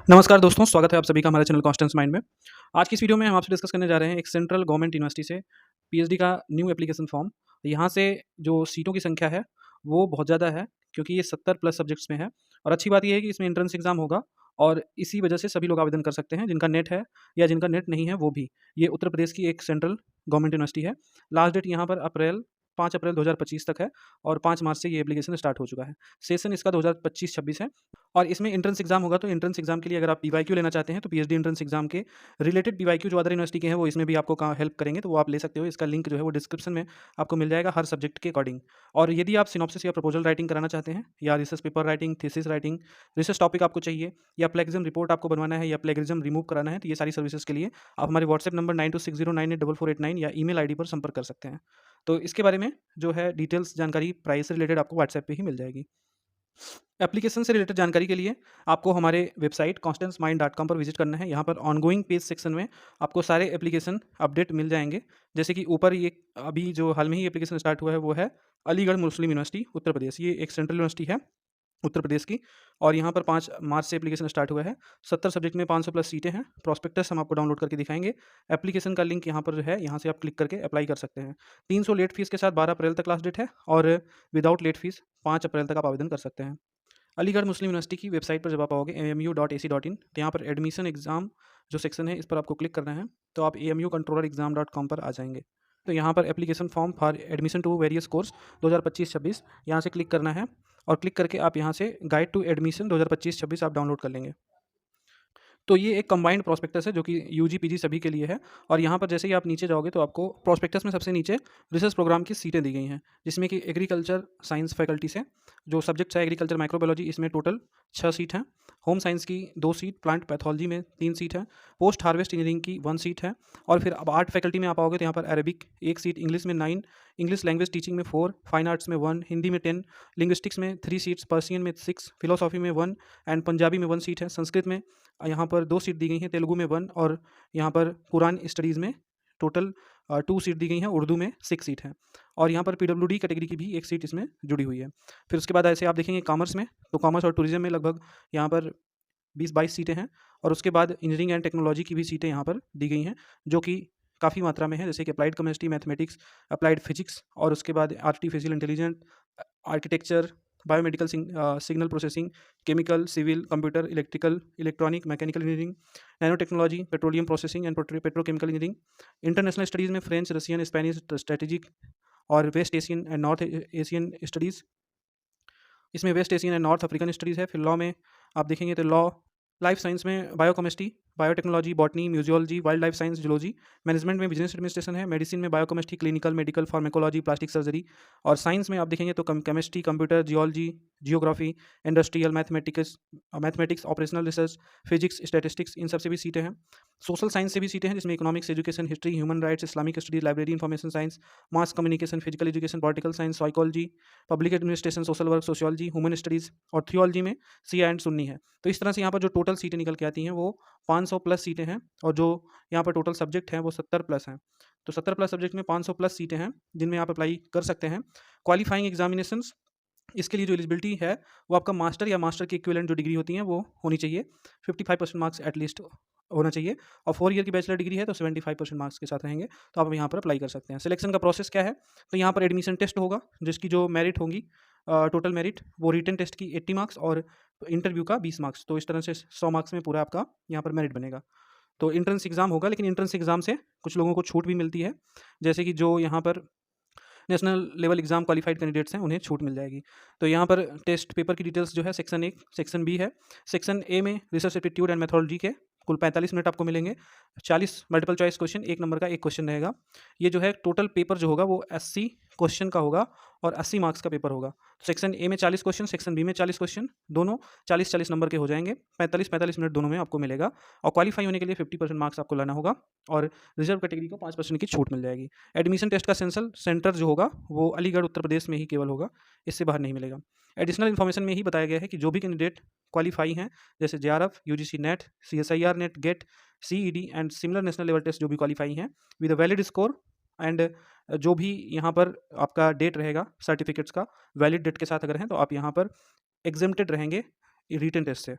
नमस्कार दोस्तों, स्वागत है आप सभी का हमारे चैनल कॉन्स्टेंस माइंड में। आज की इस वीडियो में हम आपसे डिस्कस करने जा रहे हैं एक सेंट्रल गवर्नमेंट यूनिवर्सिटी से पीएचडी का न्यू एप्लीकेशन फॉर्म। यहाँ से जो सीटों की संख्या है वो बहुत ज़्यादा है, क्योंकि ये 70 प्लस सब्जेक्ट्स में है। और अच्छी बात ये है कि इसमें एंट्रेंस एग्जाम होगा और इसी वजह से सभी लोग आवेदन कर सकते हैं, जिनका नेट है या जिनका नेट नहीं है वो भी। ये उत्तर प्रदेश की एक सेंट्रल गवर्नमेंट यूनिवर्सिटी है। लास्ट डेट यहाँ पर 5 अप्रैल 2025 तक है और 5 मार्च से ये एप्लीकेशन स्टार्ट हो चुका है। सेशन इसका 2025-26 है और इसमें एंट्रेंस एग्जाम होगा। तो एंट्रेंस एग्जाम के लिए अगर आप पीवाईक्यू लेना चाहते हैं तो पीएचडी एंट्रेंस एग्जाम के रिलेटेड पीवाईक्यू जो अदर यूनिवर्सिटी के हैं वो इसमें भी आपको हेल्प करेंगे, तो वो आप ले सकते हो। इसका लिंक जो है वो डिस्क्रिप्शन में आपको मिल जाएगा हर सब्जेक्ट के अकॉर्डिंग। और यदि आप सिनॉप्सिस या प्रपोजल राइटिंग कराना चाहते हैं या research paper writing, thesis writing, research topic आपको चाहिए या प्लेगरिज्म रिपोर्ट आपको बनवाना है या प्लेगरिज्म रिमूव कराना है, तो ये सारी सर्विसेज के लिए आप हमारे व्हाट्सएप नंबर 9260984489 या ईमेल आईडी पर संपर्क कर सकते हैं। तो इसके बारे में जो है डिटेल्स जानकारी प्राइस से रिलेटेड आपको व्हाट्सएप पे ही मिल जाएगी। एप्लीकेशन से रिलेटेड जानकारी के लिए आपको हमारे वेबसाइट constancemind.com पर विजिट करना है। यहाँ पर ऑनगोइंग पेज सेक्शन में आपको सारे एप्लीकेशन अपडेट मिल जाएंगे। जैसे कि ऊपर ये अभी जो हाल में ही एप्लीकेशन स्टार्ट हुआ है वो है अलीगढ़ मुस्लिम यूनिवर्सिटी उत्तर प्रदेश। ये एक सेंट्रल यूनिवर्सिटी है उत्तर प्रदेश की और यहाँ पर 5 मार्च से एप्लीकेशन स्टार्ट हुआ है। 70 सब्जेक्ट में 500 प्लस सीटें हैं। प्रॉस्पेक्टस हम आपको डाउनलोड करके दिखाएंगे। एप्लीकेशन का लिंक यहाँ पर जो है, यहाँ से आप क्लिक करके अप्लाई कर सकते हैं। 300 लेट फीस के साथ 12 अप्रैल तक लास्ट डेट है और विदाउट लेट फीस 5 अप्रैल तक आप आवेदन कर सकते हैं। अलीगढ़ मुस्लिम यूनिवर्सिटी की वेबसाइट पर जब आप आओगे amu.ac.in, तो यहाँ पर एडमिशन एग्ज़ाम जो सेक्शन है इस पर आपको क्लिक करना है, तो आप amu controllerexam.com पर आ जाएंगे। तो यहाँ पर application form for admission to various course 2025-26 यहाँ से क्लिक करना है और क्लिक करके आप यहाँ से गाइड टू एडमिशन 2025-26 आप डाउनलोड कर लेंगे। तो ये एक कंबाइंड प्रोस्पेक्टस है जो कि यूजी पीजी सभी के लिए है। और यहाँ पर जैसे ही आप नीचे जाओगे तो आपको प्रोस्पेक्टस में सबसे नीचे रिसर्च प्रोग्राम की सीटें दी गई हैं, जिसमें कि एग्रीकल्चर साइंस फैकल्टी से जो सब्जेक्ट्स है एग्रीकल्चर माइक्रोबायोलॉजी, इसमें टोटल 6 सीट हैं। होम साइंस की 2 सीट, प्लांट पैथोलॉजी में 3 सीट है, पोस्ट हार्वेस्ट इंजीनियरिंग की 1 सीट है। और फिर अब आर्ट फैकल्टी में आप आओगे तो यहाँ पर अरेबिक 1 सीट, इंग्लिश में 9, इंग्लिश लैंग्वेज टीचिंग में 4, फाइन आर्ट्स में 1, हिंदी में 10, लिंग्विस्टिक्स में 3 सीट्स, पर्सियन में 6, फिलोसॉफी में 1 एंड पंजाबी में 1 सीट है। संस्कृत में यहाँ पर 2 सीट दी गई हैं, तेलुगु में 1 और यहाँ पर कुरान स्टडीज़ में टोटल 2 सीट दी गई हैं, उर्दू में 6 सीट हैं। और यहाँ पर पीडब्ल्यूडी कैटेगरी की भी 1 सीट इसमें जुड़ी हुई है। फिर उसके बाद ऐसे आप देखेंगे कॉमर्स में, तो कॉमर्स और टूरिज़्म में लगभग यहाँ पर 20-22 सीटें हैं। और उसके बाद इंजीनियरिंग एंड टेक्नोलॉजी की भी सीटें यहाँ पर दी गई हैं, जो कि काफ़ी मात्रा में है, जैसे कि applied chemistry, mathematics, applied physics और उसके बाद artificial intelligent, architecture, biomedical signal processing, chemical, civil, computer, electrical, electronic, mechanical engineering, nano technology, petroleum processing and petrochemical engineering, international studies में फ्रेंच, रशियन, स्पेनिश, स्ट्रेटेजिक और west Asian and north Asian studies. इसमें west Asian and north African studies है। फिर law में आप देखेंगे तो law, life science में biochemistry, biotechnology, botany, museology, wild life science, zoology, management में बिजनेस एडमिनिस्ट्रेशन है, मेडिसिन में biochemistry, clinical, medical, pharmacology, plastic surgery. और साइंस में आप देखेंगे तो chemistry, computer, geology, geography, industrial mathematics, mathematics, operational research, physics, statistics, इन सब से भी सीटें हैं। सोशल साइंस से भी सीटें हैं, जिसमें economics, education, history, human rights, Islamic studies, library information science, mass communication, physical education, political science, psychology, public administration, social work, sociology, human studies और थियोलॉजी में सिया एंड सुन्नी है। तो इस तरह से यहाँ पर जो टोटल सीटें निकल के आती हैं वो 500 प्लस सीटें हैं और जो यहाँ पर टोटल सब्जेक्ट हैं वो 70 प्लस हैं। तो 70 प्लस सब्जेक्ट में 500 प्लस सीटें हैं जिनमें आप अप्लाई कर सकते हैं। क्वालिफाइंग एग्जामिनेशंस, इसके लिए जो एलिजिबिलिटी है वो आपका मास्टर या मास्टर की इक्विवेलेंट जो डिग्री होती है वो होनी चाहिए। 55% मार्क्स एटलीस्ट होना चाहिए और 4 ईयर की बैचलर डिग्री है तो 75% मार्क्स के साथ रहेंगे, तो आप यहाँ पर अप्लाई कर सकते हैं। सिलेक्शन का प्रोसेस क्या है, तो यहाँ पर एडमिशन टेस्ट होगा जिसकी जो मेरिट होंगी, टोटल मेरिट वो रिटन टेस्ट की 80 मार्क्स और इंटरव्यू का 20 मार्क्स, तो इस तरह से 100 मार्क्स में पूरा आपका यहाँ पर मेरिट बनेगा। तो एंट्रेंस एग्ज़ाम होगा, लेकिन एंट्रेंस एग्ज़ाम से कुछ लोगों को छूट भी मिलती है, जैसे कि जो यहाँ पर national level exam qualified candidates हैं उन्हें छूट मिल जाएगी। तो यहाँ पर टेस्ट पेपर की डिटेल्स जो है सेक्शन 1, सेक्शन बी है। सेक्शन ए में रिसर्च एप्टीट्यूड एंड मेथोडोलॉजी के कुल 45 मिनट आपको मिलेंगे। 40 मल्टीपल चॉइस क्वेश्चन, 1 नंबर का 1 क्वेश्चन रहेगा। ये जो है टोटल पेपर जो होगा वो 80 क्वेश्चन का होगा और 80 मार्क्स का पेपर होगा। सेक्शन ए में 40 क्वेश्चन, सेक्शन बी में 40 क्वेश्चन, दोनों 40-40 नंबर के हो जाएंगे। 45-45 मिनट दोनों में आपको मिलेगा और क्वालीफाई होने के लिए 50% मार्क्स आपको लाना होगा और रिजर्व कैटेगरी को 5% की छूट मिल जाएगी। एडमिशन टेस्ट का सेंटर जो होगा वो अलीगढ़ उत्तर प्रदेश में ही केवल होगा, इससे बाहर नहीं मिलेगा। एडिशनल इन्फॉर्मेशन में ही बताया गया है कि जो भी कैंडिडेट क्वालीफाई हैं, जैसे JRF, UGC NET, CSIR NET, GATE, CED and similar national level test जो भी क्वालीफाई हैं with a valid score and जो भी यहाँ पर आपका डेट रहेगा सर्टिफिकेट्स का वैलिड डेट के साथ अगर हैं तो आप यहाँ पर एग्जेम्प्टेड रहेंगे रिटन टेस्ट से।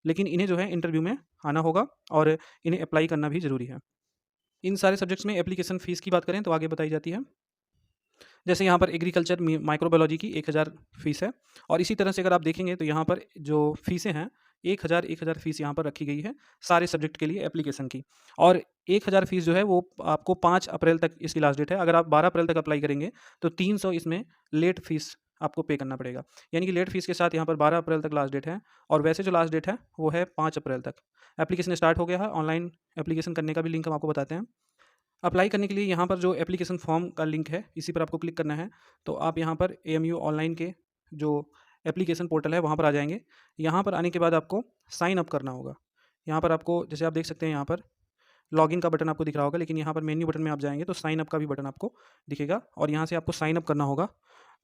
लेकिन इन्हें जो है इंटरव्यू में आना होगा और इन्हें अप्लाई करना भी ज़रूरी है। इन सारे सब्जेक्ट्स में एप्लीकेशन फ़ीस की बात करें तो आगे बताई जाती है। जैसे यहाँ पर एग्रीकल्चर माइक्रोबायोलॉजी की 1000 फ़ीस है और इसी तरह से अगर आप देखेंगे तो यहाँ पर जो फ़ीसें हैं 1000 फ़ीस यहाँ पर रखी गई है सारे सब्जेक्ट के लिए एप्लीकेशन की। और 1000 फ़ीस जो है वो आपको 5 अप्रैल तक इसकी लास्ट डेट है। अगर आप 12 अप्रैल तक अप्लाई करेंगे तो 300 इसमें लेट फ़ीस आपको पे करना पड़ेगा। यानी कि लेट फ़ीस के साथ यहाँ पर 12 अप्रैल तक लास्ट डेट है और वैसे जो लास्ट डेट है वो है 5 अप्रैल तक। एप्लीकेशन स्टार्ट हो गया है, ऑनलाइन एप्लीकेशन करने का भी लिंक हम आपको बताते हैं। अप्लाई करने के लिए यहाँ पर जो एप्लीकेशन फॉर्म का लिंक है, इसी पर आपको क्लिक करना है। तो आप यहाँ पर एएमयू ऑनलाइन के जो एप्लीकेशन पोर्टल है, वहाँ पर आ जाएँगे। यहाँ पर आने के बाद आपको साइन अप करना होगा। यहाँ पर आपको जैसे आप देख सकते हैं यहाँ पर लॉगिन का बटन आपको दिख रहा होगा, लेकिन यहाँ पर मेन्यू बटन में आप जाएँगे तो साइन अप का भी बटन आपको दिखेगा और यहाँ से आपको साइन अप करना होगा।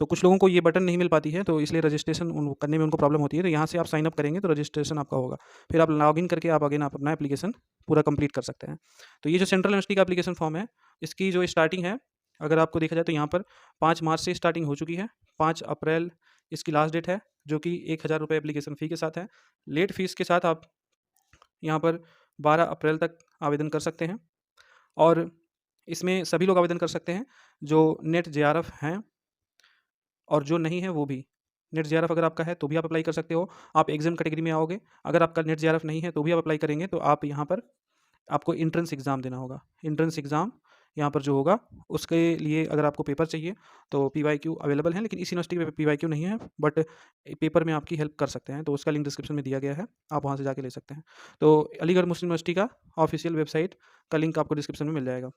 तो कुछ लोगों को ये बटन नहीं मिल पाती है, तो इसलिए रजिस्ट्रेशन करने में उनको प्रॉब्लम होती है। तो यहाँ से आप साइन अप करेंगे तो रजिस्ट्रेशन आपका होगा। फिर आप लॉगिन करके आप अगेन आप अपना एप्लीकेशन पूरा कंप्लीट कर सकते हैं। तो ये जो सेंट्रल यूनिवर्सिटी का एप्लीकेशन फॉर्म है, इसकी जो स्टार्टिंग है, अगर आपको देखा जाए तो यहाँ पर 5 मार्च से स्टार्टिंग हो चुकी है। 5 अप्रैल इसकी लास्ट डेट है, जो कि 1000 रुपये एप्लीकेशन फ़ी के साथ है। लेट फ़ीस के साथ आप यहाँ पर 12 अप्रैल तक आवेदन कर सकते हैं और इसमें सभी लोग आवेदन कर सकते हैं जो नेट जेआरएफ हैं और जो नहीं है वो भी। नेट जेआरएफ अगर आपका है तो भी आप अप्लाई कर सकते हो, आप एग्ज़ाम कैटेगरी में आओगे। अगर आपका नेट जेआरएफ नहीं है तो भी आप अप्लाई करेंगे तो आप यहाँ पर आपको एंट्रेंस एग्ज़ाम देना होगा। एंट्रेंस एग्ज़ाम यहाँ पर जो होगा उसके लिए अगर आपको पेपर चाहिए तो पीवाईक्यू अवेलेबल है, लेकिन इस यूनिवर्सिटी में पीवाईक्यू नहीं है, बट पेपर में आपकी हेल्प कर सकते हैं। तो उसका लिंक डिस्क्रिप्शन में दिया गया है, आप वहाँ से जाके ले सकते हैं। तो अलीगढ़ मुस्लिम यूनिवर्सिटी का ऑफिशियल वेबसाइट का लिंक आपको डिस्क्रिप्शन में मिल जाएगा।